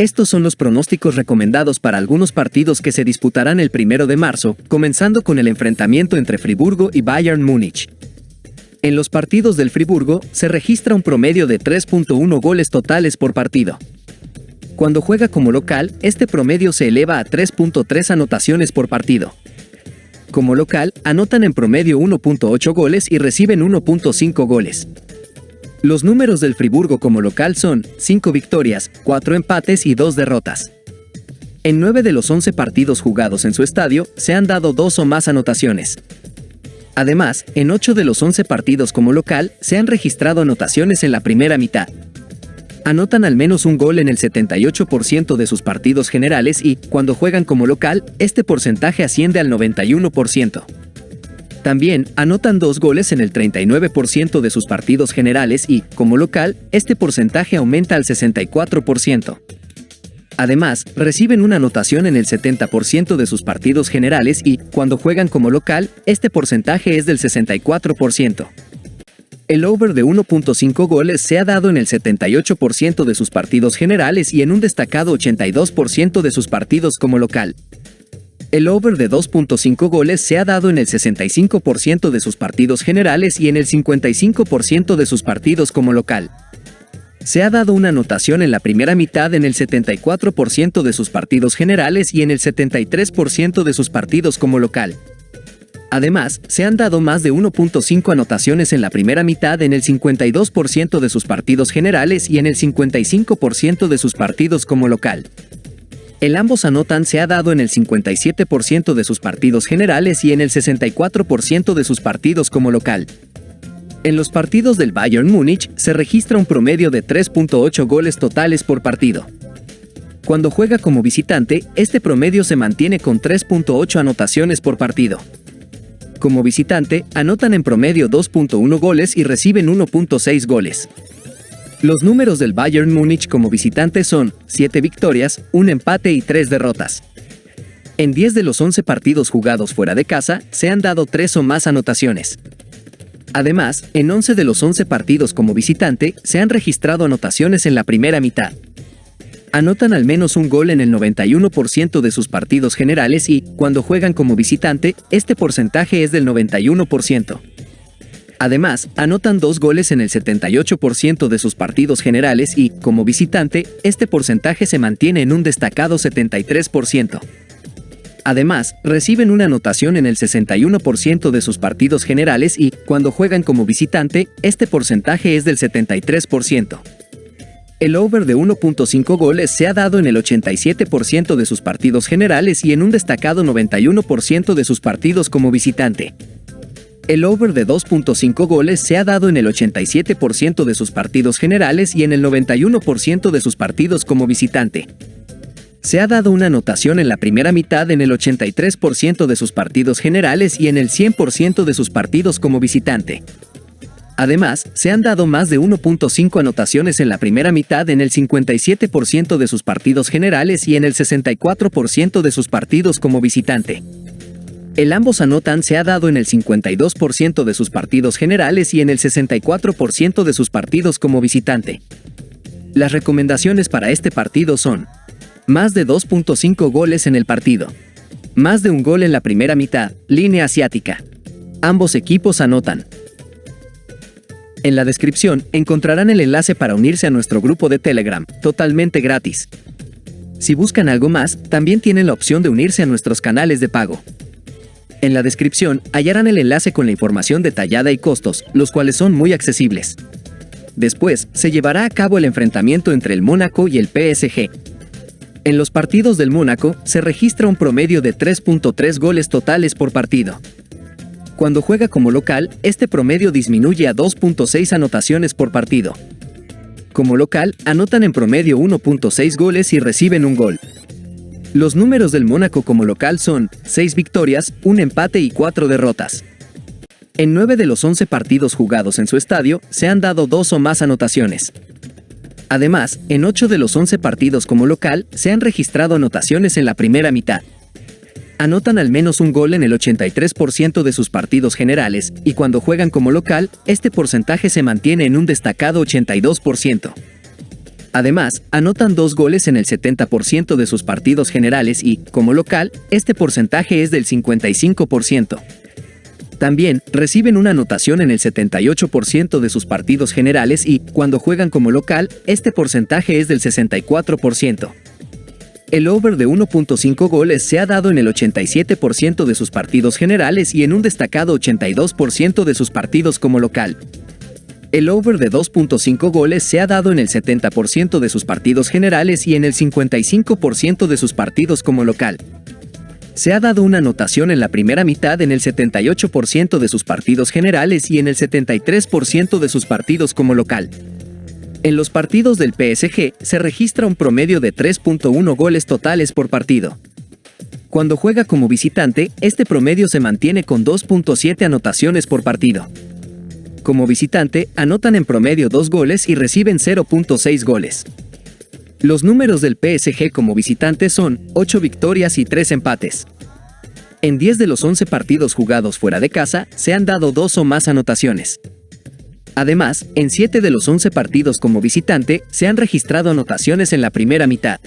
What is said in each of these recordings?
Estos son los pronósticos recomendados para algunos partidos que se disputarán el 1 de marzo, comenzando con el enfrentamiento entre Friburgo y Bayern Múnich. En los partidos del Friburgo, se registra un promedio de 3.1 goles totales por partido. Cuando juega como local, este promedio se eleva a 3.3 anotaciones por partido. Como local, anotan en promedio 1.8 goles y reciben 1.5 goles. Los números del Friburgo como local son 5 victorias, 4 empates y 2 derrotas. En 9 de los 11 partidos jugados en su estadio, se han dado 2 o más anotaciones. Además, en 8 de los 11 partidos como local, se han registrado anotaciones en la primera mitad. Anotan al menos un gol en el 78% de sus partidos generales y, cuando juegan como local, este porcentaje asciende al 91%. También, anotan 2 goles en el 39% de sus partidos generales y, como local, este porcentaje aumenta al 64%. Además, reciben una anotación en el 70% de sus partidos generales y, cuando juegan como local, este porcentaje es del 64%. El over de 1.5 goles se ha dado en el 78% de sus partidos generales y en un destacado 82% de sus partidos como local. El over de 2.5 goles se ha dado en el 65% de sus partidos generales y en el 55% de sus partidos como local. Se ha dado una anotación en la primera mitad en el 74% de sus partidos generales y en el 73% de sus partidos como local. Además, se han dado más de 1.5 anotaciones en la primera mitad en el 52% de sus partidos generales y en el 55% de sus partidos como local. El ambos anotan se ha dado en el 57% de sus partidos generales y en el 64% de sus partidos como local. En los partidos del Bayern Múnich se registra un promedio de 3.8 goles totales por partido. Cuando juega como visitante, este promedio se mantiene con 3.8 anotaciones por partido. Como visitante, anotan en promedio 2.1 goles y reciben 1.6 goles. Los números del Bayern Múnich como visitante son 7 victorias, 1 empate y 3 derrotas. En 10 de los 11 partidos jugados fuera de casa, se han dado 3 o más anotaciones. Además, en 11 de los 11 partidos como visitante, se han registrado anotaciones en la primera mitad. Anotan al menos un gol en el 91% de sus partidos generales y, cuando juegan como visitante, este porcentaje es del 91%. Además, anotan 2 goles en el 78% de sus partidos generales y, como visitante, este porcentaje se mantiene en un destacado 73%. Además, reciben una anotación en el 61% de sus partidos generales y, cuando juegan como visitante, este porcentaje es del 73%. El over de 1.5 goles se ha dado en el 87% de sus partidos generales y en un destacado 91% de sus partidos como visitante. El over de 2.5 goles se ha dado en el 87% de sus partidos generales y en el 91% de sus partidos como visitante. Se ha dado una anotación en la primera mitad en el 83% de sus partidos generales y en el 100% de sus partidos como visitante. Además, se han dado más de 1.5 anotaciones en la primera mitad en el 57% de sus partidos generales y en el 64% de sus partidos como visitante. El ambos anotan se ha dado en el 52% de sus partidos generales y en el 64% de sus partidos como visitante. Las recomendaciones para este partido son: más de 2.5 goles en el partido. Más de un gol en la primera mitad, línea asiática. Ambos equipos anotan. En la descripción encontrarán el enlace para unirse a nuestro grupo de Telegram, totalmente gratis. Si buscan algo más, también tienen la opción de unirse a nuestros canales de pago. En la descripción hallarán el enlace con la información detallada y costos, los cuales son muy accesibles. Después, se llevará a cabo el enfrentamiento entre el Mónaco y el PSG. En los partidos del Mónaco, se registra un promedio de 3.3 goles totales por partido. Cuando juega como local, este promedio disminuye a 2.6 anotaciones por partido. Como local, anotan en promedio 1.6 goles y reciben un gol. Los números del Mónaco como local son 6 victorias, 1 empate y 4 derrotas. En 9 de los 11 partidos jugados en su estadio, se han dado 2 o más anotaciones. Además, en 8 de los 11 partidos como local, se han registrado anotaciones en la primera mitad. Anotan al menos un gol en el 83% de sus partidos generales, y cuando juegan como local, este porcentaje se mantiene en un destacado 82%. Además, anotan 2 goles en el 70% de sus partidos generales y, como local, este porcentaje es del 55%. También, reciben una anotación en el 78% de sus partidos generales y, cuando juegan como local, este porcentaje es del 64%. El over de 1.5 goles se ha dado en el 87% de sus partidos generales y en un destacado 82% de sus partidos como local. El over de 2.5 goles se ha dado en el 70% de sus partidos generales y en el 55% de sus partidos como local. Se ha dado una anotación en la primera mitad en el 78% de sus partidos generales y en el 73% de sus partidos como local. En los partidos del PSG se registra un promedio de 3.1 goles totales por partido. Cuando juega como visitante, este promedio se mantiene con 2.7 anotaciones por partido. Como visitante, anotan en promedio 2 goles y reciben 0.6 goles. Los números del PSG como visitante son 8 victorias y 3 empates. En 10 de los 11 partidos jugados fuera de casa, se han dado 2 o más anotaciones. Además, en 7 de los 11 partidos como visitante, se han registrado anotaciones en la primera mitad.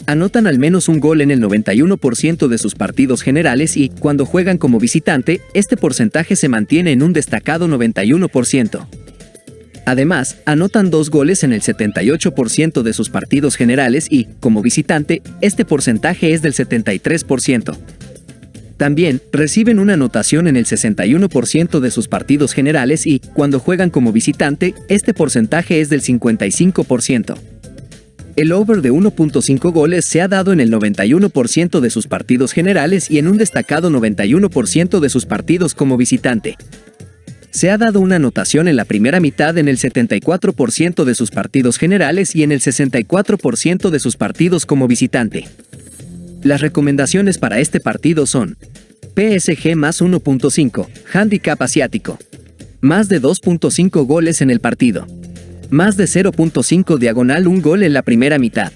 Anotan al menos un gol en el 91% de sus partidos generales y, cuando juegan como visitante, este porcentaje se mantiene en un destacado 91%. Además, anotan 2 goles en el 78% de sus partidos generales y, como visitante, este porcentaje es del 73%. También, reciben una anotación en el 61% de sus partidos generales y, cuando juegan como visitante, este porcentaje es del 55%. El over de 1.5 goles se ha dado en el 91% de sus partidos generales y en un destacado 91% de sus partidos como visitante. Se ha dado una anotación en la primera mitad en el 74% de sus partidos generales y en el 64% de sus partidos como visitante. Las recomendaciones para este partido son: PSG más 1.5, handicap asiático. Más de 2.5 goles en el partido. Más de 0.5 diagonal un gol en la primera mitad.